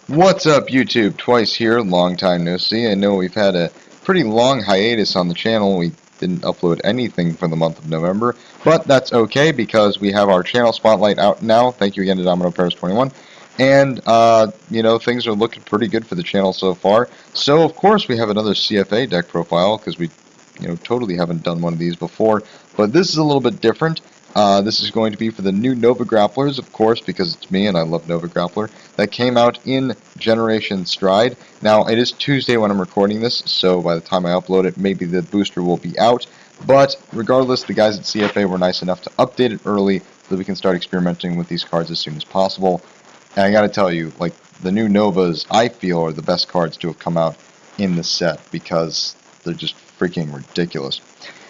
What's up, YouTube? Twice here, long time no see. I know we've had a pretty long hiatus on the channel. We didn't upload anything for the month of November, but that's okay because we have our channel spotlight out now. Thank you again to Domino Paris 21. And, things are looking pretty good for the channel so far. So, of course, we have another CFA deck profile because we, totally haven't done one of these before. But this is a little bit different. This is going to be for the new Nova Grapplers, of course, because it's me and I love Nova Grappler. That came out in Generation Stride. Now, it is Tuesday when I'm recording this, so by the time I upload it, maybe the booster will be out. But regardless, the guys at CFA were nice enough to update it early so that we can start experimenting with these cards as soon as possible. And I gotta tell you, like, the new Novas, I feel, are the best cards to have come out in the set because they're just freaking ridiculous.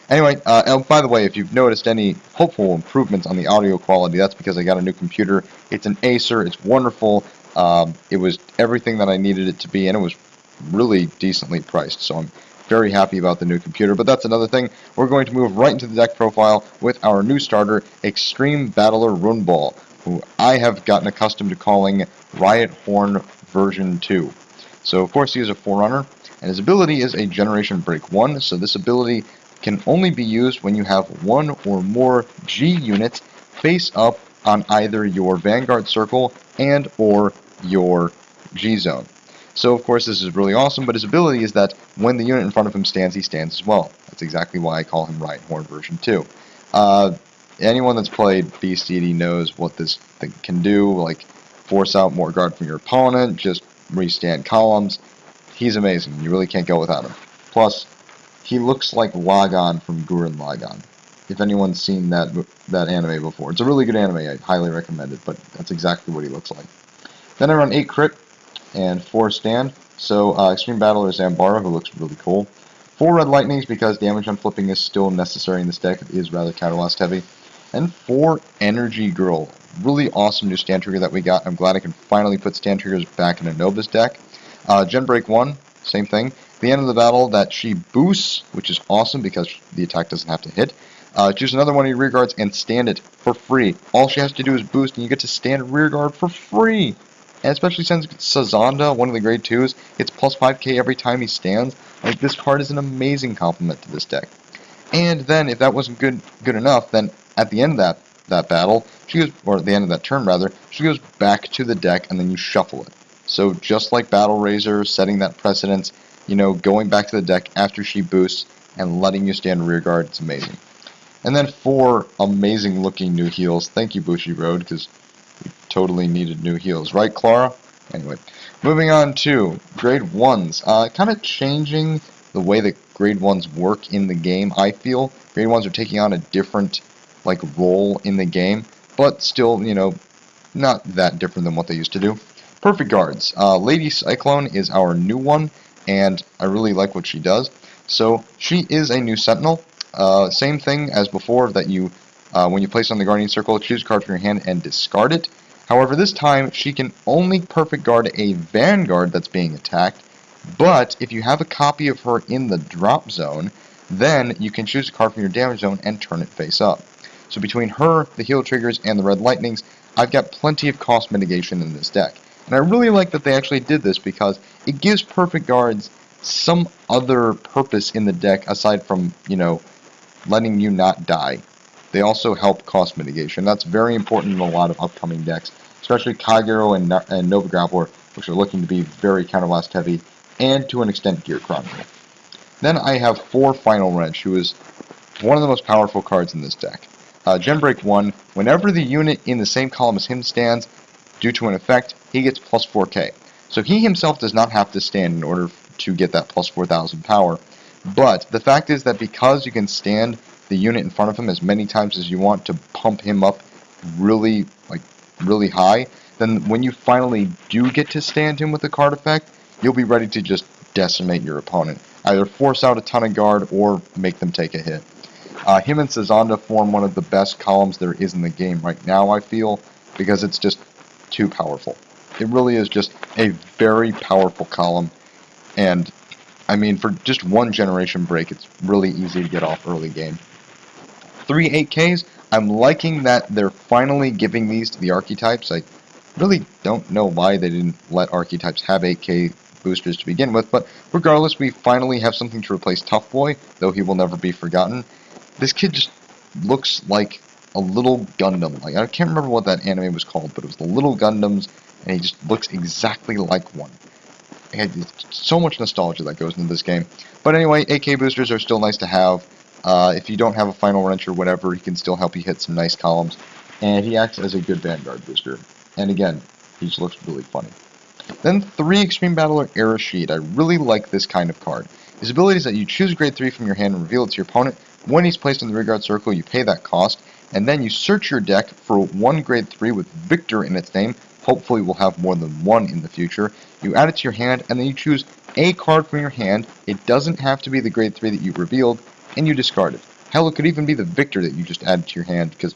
Anyway, and by the way, if you've noticed any hopeful improvements on the audio quality, that's because I got a new computer. It's an Acer. It's wonderful. It was everything that I needed it to be, and it was really decently priced. So I'm very happy about the new computer. But that's another thing. We're going to move right into the deck profile with our new starter, Extreme Battler Runeball, who I have gotten accustomed to calling Riot Horn version 2. So, of course, he is a Forerunner, and his ability is a Generation Break 1. So this ability can only be used when you have one or more G units face up on either your Vanguard Circle and or your G zone. So of course this is really awesome, but his ability is that when the unit in front of him stands, he stands as well. That's exactly why I call him Riot Horn version 2. Anyone that's played Beast Deity knows what this thing can do, like force out more guard from your opponent, just restand columns. He's amazing. You really can't go without him. Plus, he looks like Lagan from Gurren Lagann. If anyone's seen that anime before. It's a really good anime. I highly recommend it, but that's exactly what he looks like. Then I run 8 crit and 4 stand. So Extreme Battler Zambara, who looks really cool. 4 red lightnings because damage on flipping is still necessary in this deck. It is rather counterblast heavy. And 4 Energy Girl. Really awesome new stand trigger that we got. I'm glad I can finally put stand triggers back in a Nova's deck. Gen Break 1, same thing. At the end of the battle, that she boosts, which is awesome because the attack doesn't have to hit. Choose another one of your rear guards and stand it for free. All she has to do is boost, and you get to stand rear guard for free. And especially since Sazanda, one of the grade 2s, it's plus 5k every time he stands. Like, this card is an amazing complement to this deck. And then, if that wasn't good enough, then at the end of that battle, she goes, or at the end of that turn rather, she goes back to the deck, and then you shuffle it. So just like Battle Razor, setting that precedence, going back to the deck after she boosts and letting you stand rear guard, it's amazing. And then 4 amazing looking new heals. Thank you, Bushy Road, because we totally needed new heals. Right, Clara? Anyway, moving on to grade 1s. Kind of changing the way that grade 1s work in the game, I feel. Grade 1s are taking on a different, role in the game, but still, not that different than what they used to do. Perfect guards. Lady Cyclone is our new one, and I really like what she does. So she is a new Sentinel. Same thing as before, that you, when you place on the Guardian Circle, choose a card from your hand and discard it. However, this time she can only perfect guard a Vanguard that's being attacked, but if you have a copy of her in the drop zone, then you can choose a card from your damage zone and turn it face up. So between her, the heal triggers, and the red lightnings, I've got plenty of cost mitigation in this deck. And I really like that they actually did this because it gives perfect guards some other purpose in the deck aside from, letting you not die. They also help cost mitigation. That's very important in a lot of upcoming decks, especially Kagero and Nova Grappler, which are looking to be very counterblast heavy, and to an extent Gear Chronicle. Then I have 4 Final Wrench, who is one of the most powerful cards in this deck. Gen Break 1, whenever the unit in the same column as him stands, due to an effect, he gets plus 4k. So he himself does not have to stand in order to get that plus 4,000 power. But the fact is that because you can stand the unit in front of him as many times as you want to pump him up really high, then when you finally do get to stand him with the card effect, you'll be ready to just decimate your opponent. Either force out a ton of guard or make them take a hit. Him and Sazanda form one of the best columns there is in the game right now, I feel, because it's just too powerful. It really is just a very powerful column, and I mean, for just one generation break, it's really easy to get off early game. 3 8Ks, I'm liking that they're finally giving these to the archetypes. Really don't know why they didn't let archetypes have 8k boosters to begin with, but regardless, we finally have something to replace Tough Boy, though he will never be forgotten. This kid just looks like a little Gundam. Like, I can't remember what that anime was called, but it was the Little Gundams, and he just looks exactly like one. So much nostalgia that goes into this game. But anyway, AK boosters are still nice to have. If you don't have a final wrench or whatever, he can still help you hit some nice columns. And he acts as a good Vanguard booster. And again, he just looks really funny. Then 3 Extreme Battler Arashid. I really like this kind of card. His ability is that you choose a grade 3 from your hand and reveal it to your opponent. When he's placed in the rearguard circle, you pay that cost, and then you search your deck for one grade 3 with Viktor in its name. Hopefully we'll have more than one in the future. You add it to your hand, and then you choose a card from your hand. It doesn't have to be the grade 3 that you revealed, and you discard it. Hell, it could even be the Viktor that you just added to your hand, because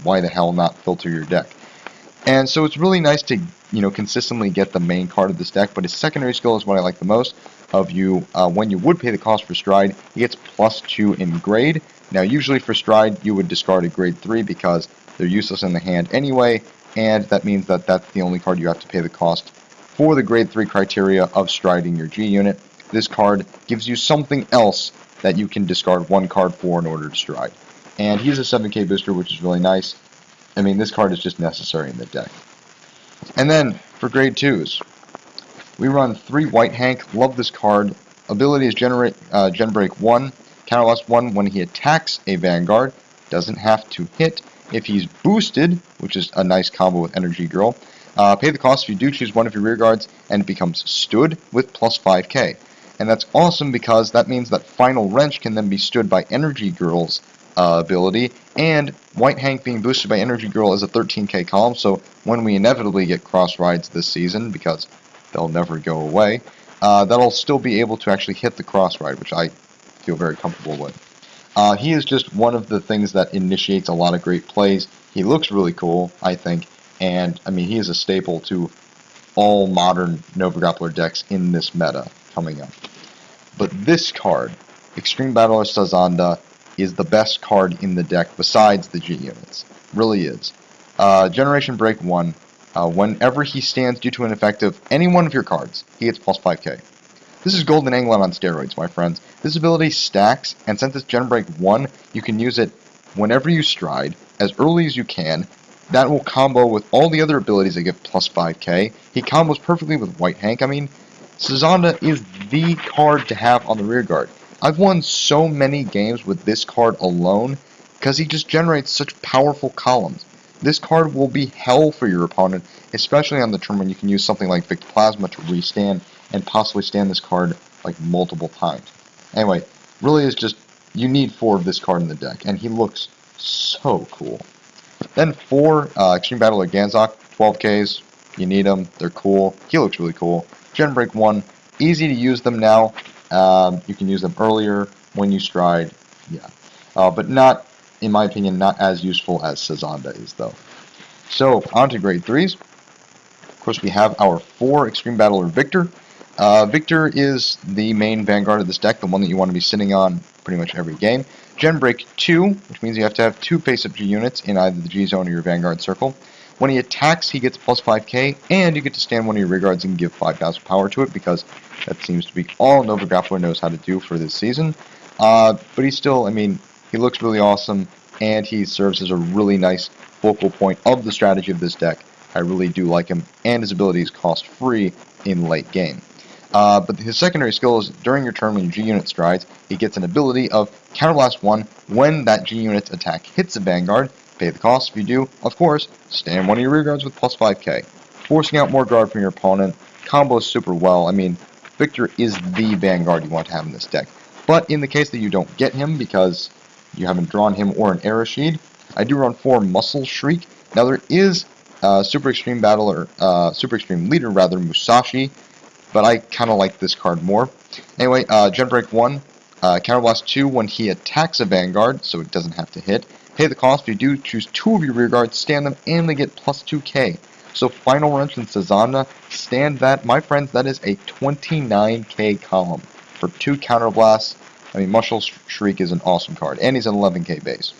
why the hell not filter your deck? And so it's really nice to, consistently get the main card of this deck, but his secondary skill is what I like the most. When you would pay the cost for Stride, he gets +2 in grade. Now, usually for Stride, you would discard a grade 3 because they're useless in the hand anyway, and that means that that's the only card you have to pay the cost for the grade 3 criteria of striding your G unit. This card gives you something else that you can discard one card for in order to stride. And he's a 7k booster, which is really nice. I mean, this card is just necessary in the deck. And then, for grade 2s, we run 3 White Hank. Love this card. Ability is Gen Break 1. Counterblast 1 when he attacks a Vanguard. Doesn't have to hit. If he's boosted, which is a nice combo with Energy Girl, pay the cost if you do choose one of your rear guards, and it becomes stood with +5k. And that's awesome because that means that Final Wrench can then be stood by Energy Girl's ability, and White Hank being boosted by Energy Girl is a 13k column, so when we inevitably get cross rides this season, because they'll never go away, that'll still be able to actually hit the cross ride, which I feel very comfortable with. He is just one of the things that initiates a lot of great plays. He looks really cool, I think, and I mean, he is a staple to all modern Nova Grappler decks in this meta coming up. But this card, Extreme Battler Sazanda, is the best card in the deck besides the G units. Really is. Generation Break 1. Whenever he stands due to an effect of any one of your cards, he gets +5k. This is Golden Anglet on steroids, my friends. This ability stacks, and since it's Gen Break 1, you can use it whenever you stride, as early as you can. That will combo with all the other abilities that give +5k. He combos perfectly with White Hank. I mean, Sazanda is the card to have on the rear guard. I've won so many games with this card alone because he just generates such powerful columns. This card will be hell for your opponent, especially on the turn when you can use something like Victor Plasma to restand and possibly stand this card like multiple times. Anyway, really is just, you need 4 of this card in the deck, and he looks so cool. Then 4 Extreme Battler Ganzok, 12Ks, you need them, they're cool, he looks really cool. Gen Break 1, easy to use them now. You can use them earlier when you stride, yeah. But not, in my opinion, not as useful as Sazanda is, though. So, on to grade 3s. Of course, we have our 4 Extreme Battler Viktor. Viktor is the main Vanguard of this deck, the one that you want to be sitting on pretty much every game. Gen Break 2, which means you have to have 2 face-up G units in either the G zone or your Vanguard circle. When he attacks, he gets +5k, and you get to stand one of your rear guards and give 5,000 power to it, because that seems to be all Nova Grappler knows how to do for this season. But he's still, I mean, he looks really awesome, and he serves as a really nice focal point of the strategy of this deck. I really do like him, and his abilities cost free in late game. But his secondary skill is during your turn when your G unit strides, he gets an ability of Counterblast 1 when that G unit's attack hits a Vanguard. Pay the cost if you do, of course, stand one of your rear guards with +5k. Forcing out more guard from your opponent, combos super well. I mean, Viktor is the Vanguard you want to have in this deck. But in the case that you don't get him because you haven't drawn him or an Arashid, I do run 4 Muscle Shriek. Now there is Super Extreme Leader Musashi, but I kind of like this card more. Anyway, Gen Break 1, Counterblast 2 when he attacks a Vanguard, so it doesn't have to hit. Pay the cost if you do choose 2 of your rear guards, stand them, and they get +2k. So Final Wrench and Sazanda, stand that. My friends, that is a 29k column for 2 Counterblasts. I mean, Muscle Shriek is an awesome card, and he's an 11k base.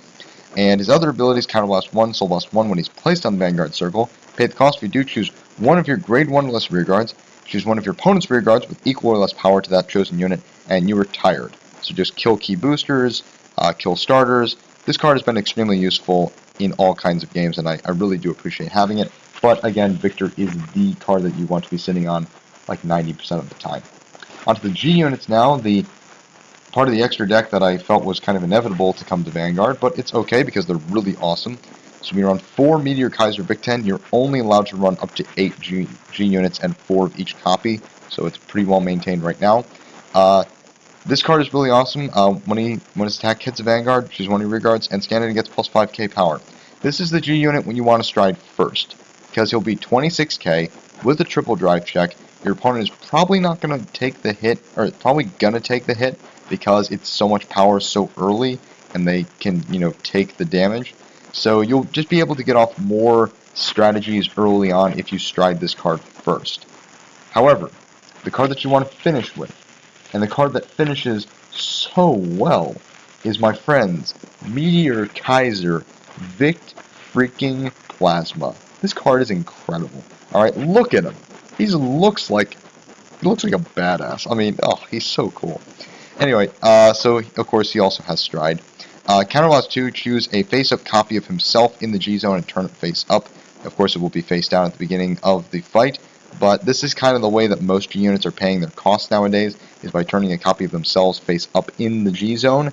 And his other abilities, Counterblast 1, Soul Blast 1 when he's placed on the Vanguard circle, Pay the cost. If you do, choose one of your grade 1 or less rear guards. Choose one of your opponent's rear guards with equal or less power to that chosen unit, and you are tired. So just kill key boosters, kill starters. This card has been extremely useful in all kinds of games, and I really do appreciate having it. But again, Viktor is the card that you want to be sitting on like 90% of the time. Onto the G units now, the part of the extra deck that I felt was kind of inevitable to come to Vanguard, but it's okay because they're really awesome. So we run 4 Meteor Kaiser Vic 10. You're only allowed to run up to 8 G units and 4 of each copy, so it's pretty well maintained right now. This card is really awesome. When his attack hits a Vanguard, choose one of your rear guards, and scan it and gets plus 5k power. This is the G unit when you want to stride first, because he'll be 26k with a triple drive check. Your opponent is probably not going to take the hit, or probably going to take the hit, because it's so much power so early, and they can, take the damage. So you'll just be able to get off more strategies early on if you stride this card first. However, the card that you want to finish with, and the card that finishes so well, is my friends, Meteor Kaiser Vic freaking Plasma. This card is incredible. Alright, look at him. He looks like a badass. I mean, oh, he's so cool. Anyway, so of course he also has stride. Counterblast 2, choose a face-up copy of himself in the G-zone and turn it face up. Of course, it will be face down at the beginning of the fight, but this is kind of the way that most G units are paying their costs nowadays, is by turning a copy of themselves face up in the G-zone.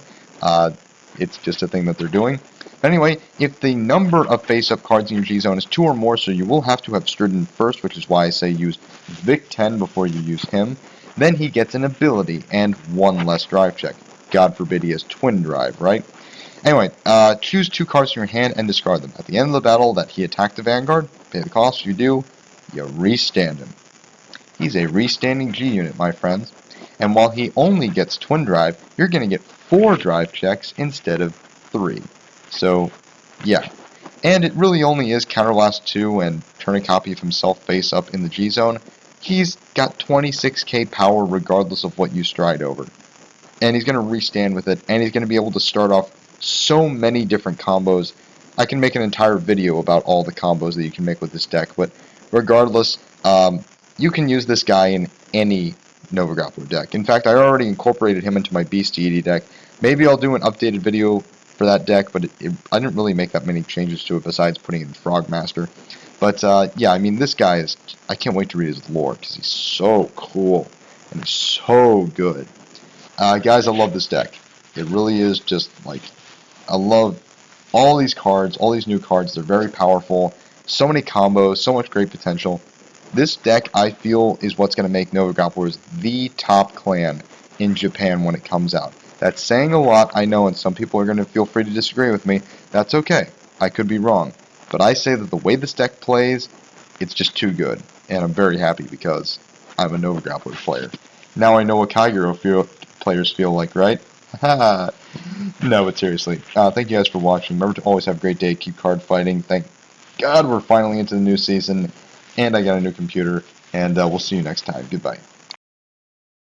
It's just a thing that they're doing. But anyway, if the number of face-up cards in your G-zone is 2 or more, so you will have to have Stridden first, which is why I say use Vic 10 before you use him, then he gets an ability and 1 less drive check. God forbid he has twin drive, right? Anyway, choose 2 cards from your hand and discard them. At the end of the battle that he attacked the Vanguard, pay the cost. If you do, you restand him. He's a restanding G unit, my friends. And while he only gets twin drive, you're going to get 4 drive checks instead of 3. So, yeah. And it really only is Counterblast 2 and turn a copy of himself face up in the G-zone. He's got 26k power regardless of what you stride over. And he's going to restand with it, and he's going to be able to start off so many different combos. I can make an entire video about all the combos that you can make with this deck, but regardless, you can use this guy in any Nova Grappler deck. In fact, I already incorporated him into my Beast Deity deck. Maybe I'll do an updated video for that deck, but I didn't really make that many changes to it besides putting in Frogmaster. But, yeah, I mean, this guy is... I can't wait to read his lore, because he's so cool, and he's so good. Guys, I love this deck. It really is just, like... I love all these cards, all these new cards. They're very powerful. So many combos, so much great potential. This deck, I feel, is what's going to make Nova Grapplers the top clan in Japan when it comes out. That's saying a lot, I know, and some people are going to feel free to disagree with me. That's okay. I could be wrong. But I say that the way this deck plays, it's just too good. And I'm very happy because I'm a Nova Grappler player. Now I know what Kaiguro players feel like, right? Haha. No, but seriously. Thank you guys for watching. Remember to always have a great day. Keep card fighting. Thank God we're finally into the new season. And I got a new computer. And we'll see you next time. Goodbye.